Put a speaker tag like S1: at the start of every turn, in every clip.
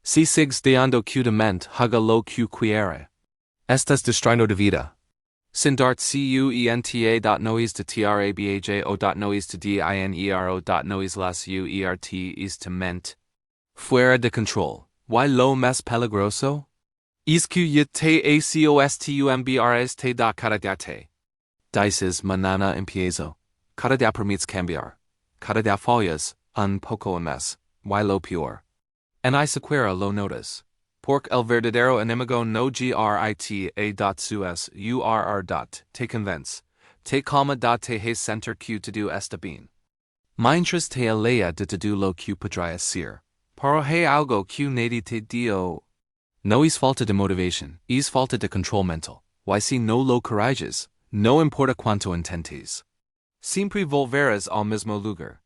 S1: Si sigues dejando que de mente haga lo que quiere. Estás destruyendo de vida. Sin dart cuenta.noes de trabajo.noes de dinero.noes las uertes de mente. Fuera de control. Why lo más peligroso? Es que ya te acostumbras da cada día te. Dices mañana empiezo. Cada día permites cambiar. Cada día fallas, un poco más. Why lo peor? En I sequera lo notas. Porque el verdadero enemigo no grita sues te convence. Te calma da te has center que te do está bien. Mientras te alea de te do lo que podría ser. Pero hay algo que nadie te dio. No es falta de motivación, es falta de control mental. Why si no lo corajes, no importa cuánto intentes. Siempre volverás al mismo lugar.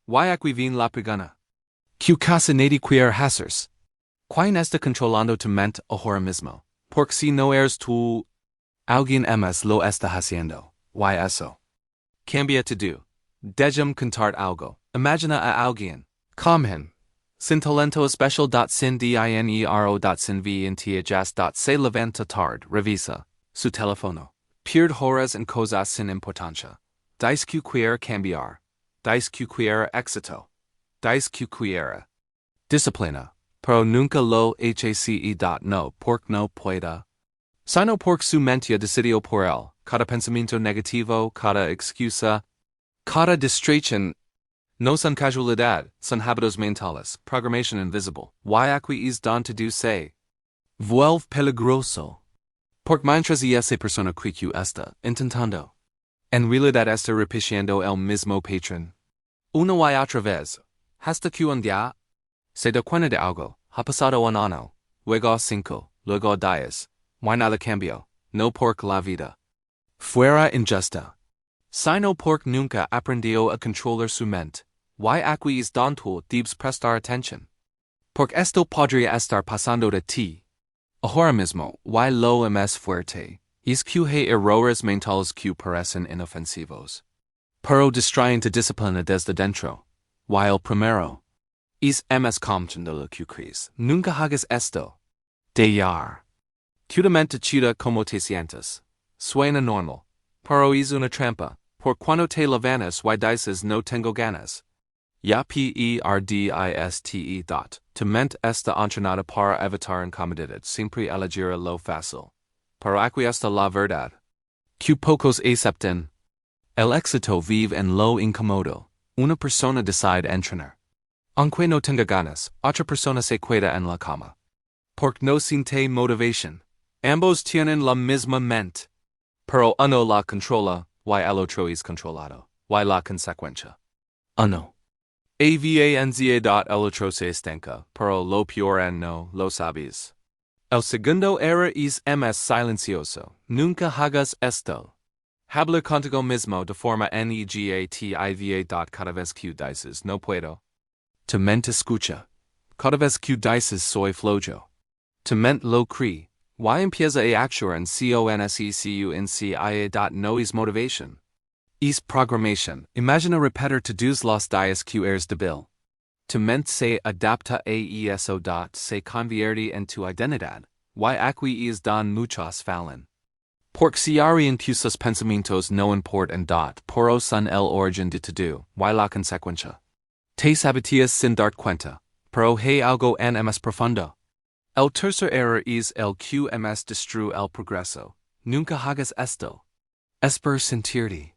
S1: Why aquí viene la pegana? Que casa nadie quiere hacer. Quien está controlando tu mente ahora mismo. Porque si no eres tú, alguien más lo está haciendo. Why eso? Cambia to do. Déjame contar algo. Imagina a alguien. Come sin talento especial. Sin dinero. Sin vientiajas. Se levanta tarde. Revisa su teléfono. Pierde horas en cosas sin importancia. Dice que quiere cambiar. Dice que quiere éxito. Dice que quiere disciplina. Pero nunca lo hace. No porque no pueda. Sino porque su mente decidió por él. Cada pensamiento negativo, cada excusa, cada distracción. No son casualidad, son hábitos mentales, programación invisible. Why aquí es donde do se vuelve peligroso. Porque mientras esa persona que está intentando, en realidad está repitiendo el mismo patrón. Una y otra vez, hasta que un día se da cuenta de algo, ha pasado un año, luego 5, luego 10, why nada cambio, no porque la vida fuera injusta. Sino porque nunca aprendió a controlar su mente. Why aquí es donde debes prestar atención. Porque esto podría estar pasando de ti. Ahora mismo, why lo más fuerte. Es que hay errores mentales que parecen inofensivos. Pero distraen tu disciplina desde dentro. Why el primero es más común lo que crees. Nunca hagas esto. Dejar. Que tu mente chida como te sientes. Suena normal. Pero es una trampa. Por cuando te levantas y dices no tengo ganas. Ya perdiste. Tu mente está entrenada para evitar incomodidad. Siempre elegir lo fácil. Pero aquí está la verdad. Que pocos aceptan. El éxito vive en lo incómodo. Una persona decide entrenar. Aunque no tenga ganas, otra persona se queda en la cama. Porque no siente motivación. Ambos tienen la misma mente. Pero uno la controla, y el otro es controlado. Y la consecuencia. Uno. Avanza. El otro se estanca, pero lo peor no lo sabes. El segundo error es más silencioso. Nunca hagas esto. Habla contigo mismo de forma negativa. Cada vez que dices no puedo. Tu mente escucha. Cada vez que dices soy flojo. Tu mente lo cree. Y empieza a actuar en consecuencia. No es motivación. Es programación. Imagina repetir todos los días que eres débil. Tu mente se adapta a eso. Se convierte en tu identidad. Y aquí es don muchos fallan. Porque si harían que sus pensamientos no importan. Pero son el origen de todo. Y la consecuencia. Te saboteas sin dar cuenta. Pero hay algo en más profundo. El tercer error es el que más destruye el progreso. Nunca hagas esto. Es por sentirte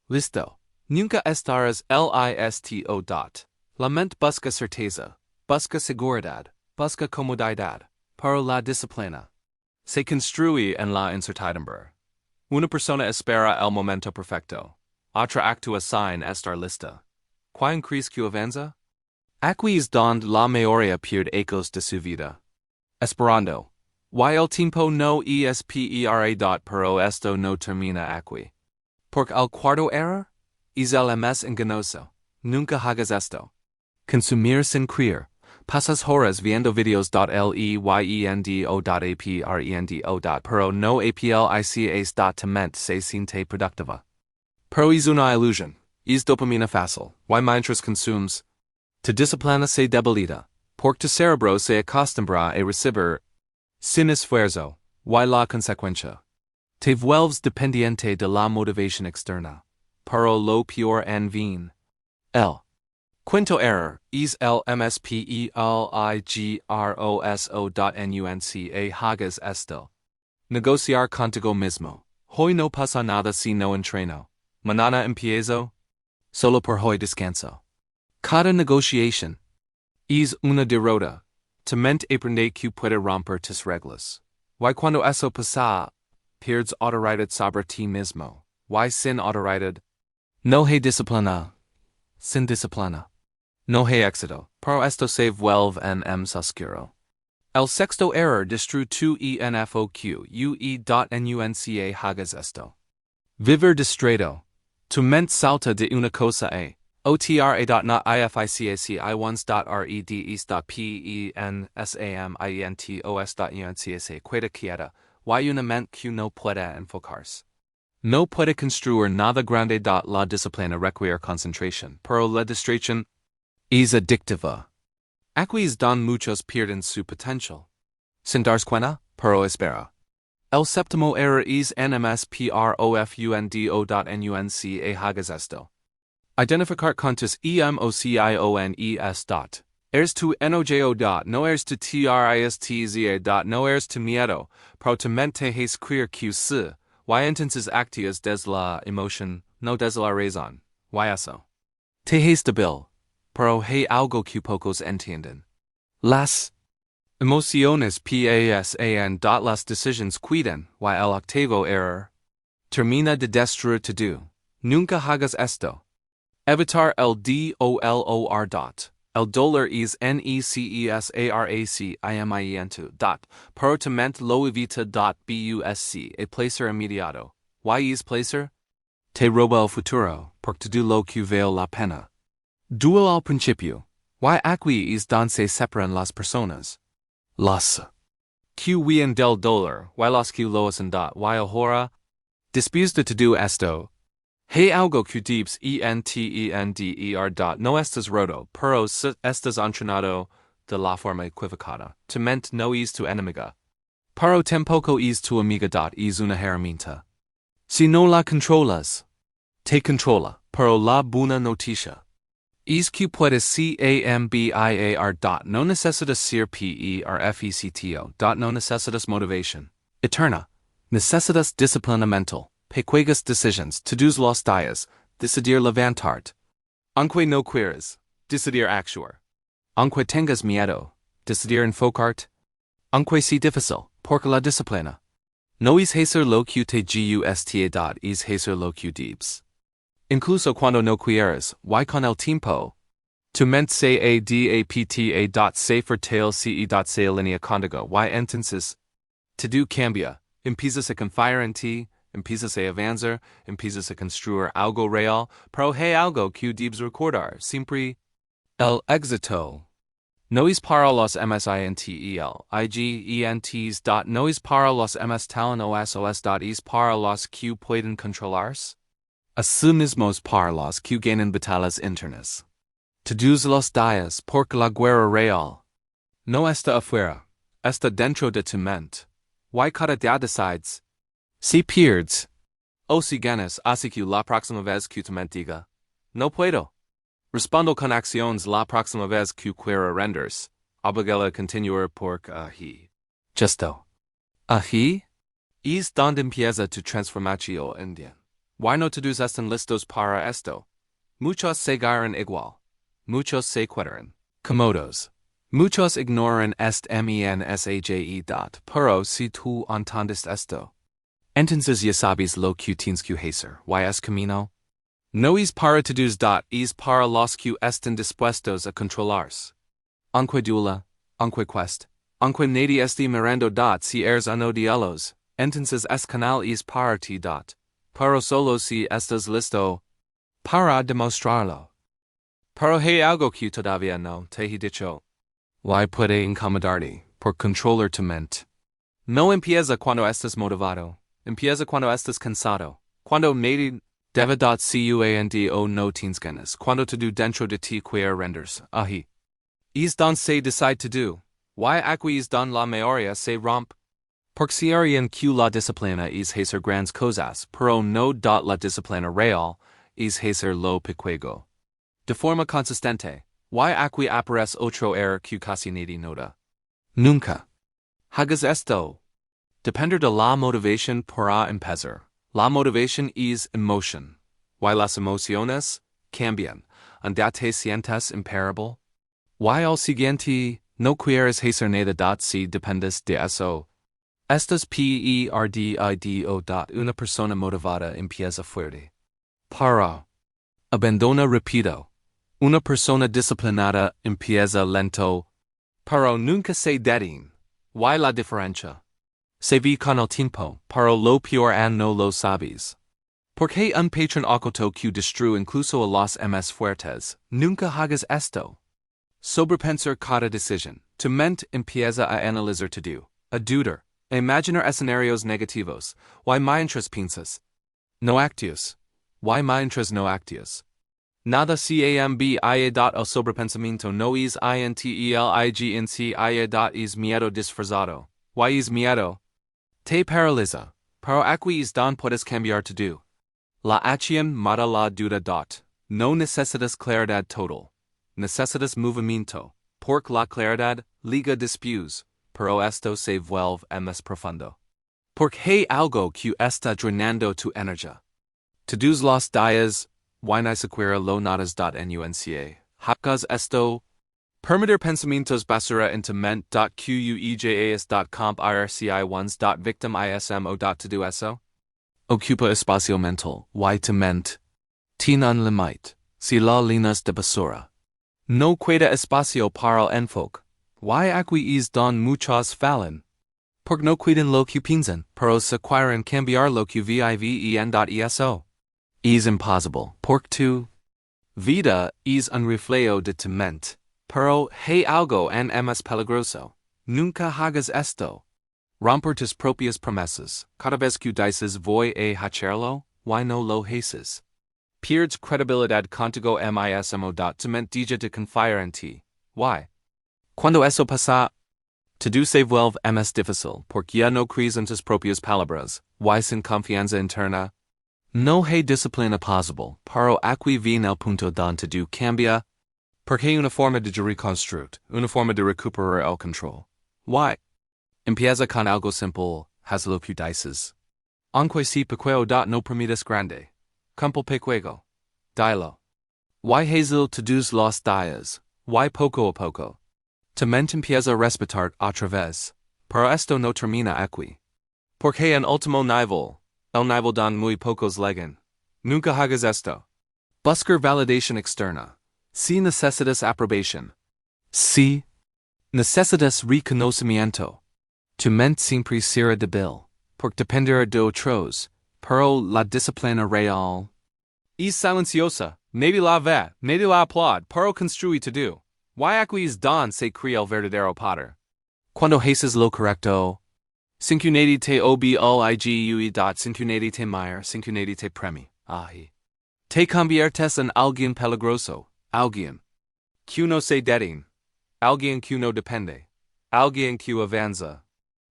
S1: listo. Nunca estarás listo. La mente busca certeza, busca seguridad, busca comodidad, pero la disciplina se construye en la incertidumbre. Una persona espera el momento perfecto. Otra actúa sin estar lista. ¿Quién crees que avanza? Aquí es donde la mayoría pierde ecos de su vida. Esperando. Y el tiempo no espera. Pero esto no termina aquí. Porque el cuarto error es el más engañoso. Nunca hagas esto. Consumir sin creer. Pasas horas viendo videos. Leyendo. Pero no aplicas. Tu mente se siente productiva. Pero es una ilusión. Es dopamina fácil. Y mientras consumes, tu disciplina se debilita. Porque tu cerebro se acostumbra a recibir sin esfuerzo, y la consecuencia. Te vuelves dependiente de la motivación externa. Pero lo peor en fin. El quinto error es el mspeligroso.nunca esto. Negociar contigo mismo. Hoy no pasa nada si no entreno. Mañana empiezo. Solo por hoy descanso. Cada negociación es una derrota. Tu mente aprende que puede romper tus reglas. Y cuando eso pasa, pierdes autoridad sobre ti mismo. Y sin autoridad, no hay disciplina. Sin disciplina, no hay éxito. Pero esto se vuelve en oscuro. El sexto error destruye tu enfoque. Ue.nunca hagas esto. Vivir distraído. Tu mente salta de una cosa a otra.ificasi1.redes.pensantos.unca queda quieta, y una mente que no puede enfocarse. No puede construir nada grande. La disciplina requiere concentración, pero la distracción es adictiva. Aquí es donde muchos pierden su potencial. Sin darse cuenta, pero espera. El séptimo error es nmsprofundo.nunca hagas esto. Identificar con tus emociones. Eres tu enojo. No eres tu tristeza. No eres tu miedo. Pero tu mente es creer que sí. Y entonces actúas desde la emoción, no desde la razón. Y eso. Te es débil. Pero hay algo que pocos entienden. Las emociones pasan. Las decisiones cuidan. Y el octavo error termina de destruir todo. Nunca hagas esto. Evitar el dolor. El dolor es necesariamente. Pero tu mente lo evita. Busc a placer inmediato. Y es placer? Te roba el futuro, porque todo lo que vale la pena. Duel al principio. Y aquí es donde se separan las personas. Los que huyen del dolor, y los que lo hacen. Y ahora, después de todo esto, hay algo que debes entender. No estás roto, pero estás entrenado de la forma equivocada. Tu mente no es tu enemiga. Pero tampoco es tu amiga. Es una herramienta. Si no la controlas, te controla. Pero la buena noticia es que puedes cambiar. No necesitas ser perfecto. No necesitas motivación eterna. Necesitas disciplina mental. Pequeñas decisiones. Todos los días. Decidir levantarte. Aunque no quieras. Decidir actuar. Aunque tengas miedo. Decidir enfocarte. Aunque sea difícil. Porque la disciplina no es hacer lo que te gusta. Es hacer lo que debes. Incluso cuando no quieres. Y con el tiempo, tu mente se adapta. Se fortalece. Se alinea contigo. Y entonces, todo cambia. Empiezas a confiar en ti. Empiezas a avanzar. Empiezas a construir algo real. Pero hay algo que debes recordar. Siempre. El éxito no es para los msintels. No es para los talentosos. Es para los que pueden controlarse. Asimismos para los que ganan batallas internas. Todos los días, porque la guerra real no está afuera, está dentro de tu mente. Y cada día decides si pierdes o si ganas. Así que la próxima vez que tu mente diga, no puedo, respondo con acciones. La próxima vez que quiera rendirse, obligala a continuar porque aquí. Justo. Aquí es donde empieza tu transformación indiana. Y no todos están listos para esto. Muchos seguirán igual. Muchos se quedarán cómodos. Muchos ignoran mensaje. Pero si tú entiendes esto, entonces ya sabes lo que tienes que hacer. Y es camino. No es para todos. Es para los que están dispuestos a controlarse. Aunque duela, aunque cueste, aunque nadie esté mirando. Si eres uno de ellos, entonces es canal es para ti. Pero solo si estás listo para demostrarlo. Pero hay algo que todavía no te he dicho. Y puede incomodarte por controlar tu mente. No empieza cuando estás motivado. Empieza cuando estás cansado. Cuando nadie debe. Cuando no tienes ganas. Cuando todo dentro de ti quiere rendirse. Aquí. Es don se decide to do. Y aquí es don la mayoría se romp. Porque si en que la disciplina es hacer grandes cosas, pero no dot la disciplina real, es hacer lo pequeño. De forma consistente, y aquí aparece otro error que casi nadie nota. Nunca hagas esto. Depender de la motivación para empezar. La motivación es emoción. Y las emociones cambian. Andate sientes imparable. Y al siguiente, no quieres hacer nada. Si dependes de eso. Estás perdido. Una persona motivada empieza fuerte. Para. Abandona rápido. Una persona disciplinada empieza lento. Pero nunca se detiene. Y la diferencia. Se ve con el tiempo, pero lo peor no lo sabes. Porque un patrón oculto que destruye incluso a los más fuertes. Nunca hagas esto. Sobrepensar cada decisión. Tu mente empieza a analizar todo. A dudar. A imaginar escenarios negativos. Y mientras piensas. No actúas. Y mientras no actúas. Nada cambia. El sobrepensamiento no es inteligencia. Es miedo disfrazado. Y es miedo. Te paraliza. Pero aquí es don puedes cambiar todo. La acción mata la duda. No necesitas claridad total. Necesitas movimiento. Porque la claridad liga después, pero esto se vuelve más profundo. Porque hay algo que está drenando tu energía. Todos los días, y ni siquiera lo notas. Nuncia. Hagas esto. Permitir pensamientos basura en tu mente. Quesas.comp irci1s.victim ismo. Todo eso. Ocupa espacio mental. Y tu mente. Tiene un límite. Si la líneas de basura. No queda espacio para el enfoque. Y aquí es don muchos fallan. Porque no cuidan lo que piensan, pero se quieren cambiar lo que viven. Eso. Es imposible. Porque tu vida es un reflejo de tu mente. Pero hay algo más peligroso. Nunca hagas esto. Romper tus propias promesas. Cada vez que dices voy a hacerlo, y no lo haces. Pierdes credibilidad contigo mismo. Tu mente deja de confiar en ti. Y cuando eso pasa, todo se vuelve más difícil porque ya no crees en tus propias palabras. Y sin confianza interna. No hay disciplina posible, pero aquí viene el punto donde todo cambia. Porque hay una forma de reconstruir, una forma de recuperar el control. Y empieza con algo simple, haz lo que dices. Aunque si pequeño. No permitas grande. Cumple pequeño. Dilo. Y hazel todos los días. Y poco a poco. Tu mente empieza a respirar otra vez. Pero esto no termina aquí. Porque en último nivel, el nivel don muy pocos llegan. Nunca hagas esto. Buscar validación externa. Si necesitas aprobación. Si necesitas reconocimiento. Tu mente siempre será débil. Porque dependerá de otros. Pero la disciplina real es silenciosa. Nadie la ve, nadie la aplaude, pero construye todo. Y aquí es don se crea el verdadero poder. Cuando haces lo correcto, sin que nadie te obligue. Sin que nadie te mire, sin que nadie te premie. Te conviertes en alguien peligroso. Alguien que no se detiene. Alguien que no depende. Alguien que avanza.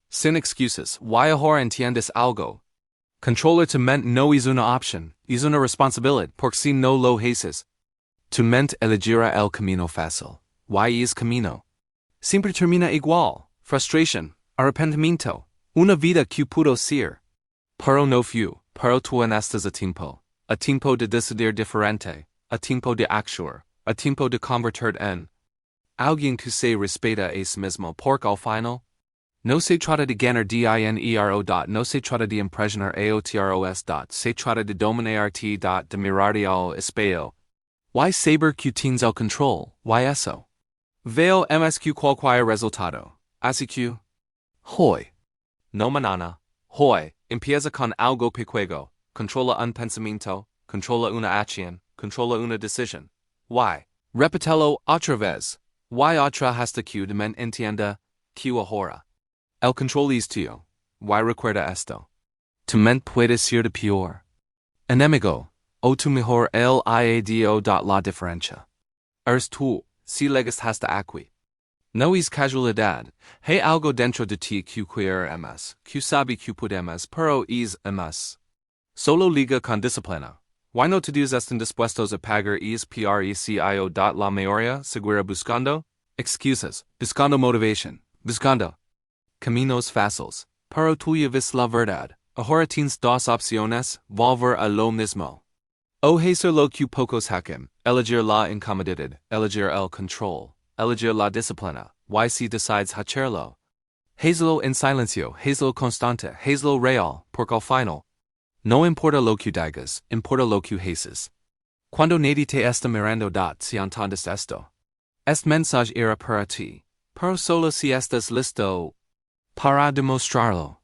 S1: Sin excusas. Y ahora entiendes algo. Controlar tu mente no es una opción, es una responsabilidad, porque si no lo haces, tu mente elegirá el camino fácil. Y es camino. Siempre termina igual. Frustración, arrepentimiento, una vida que pudo ser. Pero no fue, pero tú estás a tiempo de decidir diferente, a tiempo de actuar, a tiempo de convertir en alguien que se respeta a sí mismo, porque al final, no se trata de ganar dinero. No se trata de impresionar a otros. Se trata de dominarte. De mirarte al espejo. Y saber que tienes el control. Y eso. Veo más que cualquier resultado. Así que, hoy. No mañana. Hoy. Empieza con algo pequeño. Controla un pensamiento. Controla una acción. Controla una decisión. Y. Repítelo otra vez. Y otra hasta que tu mente entienda que ahora. El control es tuyo. Y recuerda esto. Tu mente puede ser de peor enemigo, o tu mejor aliado. La diferencia. Eres tú. si legas hasta aquí. No es casualidad, hay algo dentro de ti que quiere más, que sabe que podemos, pero es más. Solo liga con disciplina. Why no todos están dispuestos a pagar precio. La mayoría seguirá buscando excusas, buscando motivación, buscando caminos fáciles, pero tuya vis la verdad. Ahora tienes dos opciones, volver a lo mismo. O hacer lo que pocos hacen, elegir la incomodidad, elegir el control, elegir la disciplina, y si decides hacerlo. Hazlo en silencio, hazlo constante, hazlo real, porque al final, no importa lo que digas, importa lo que haces. Cuando nadie te está mirando si entiendes esto. Este mensaje era para ti, pero solo si estás listo para demostrarlo.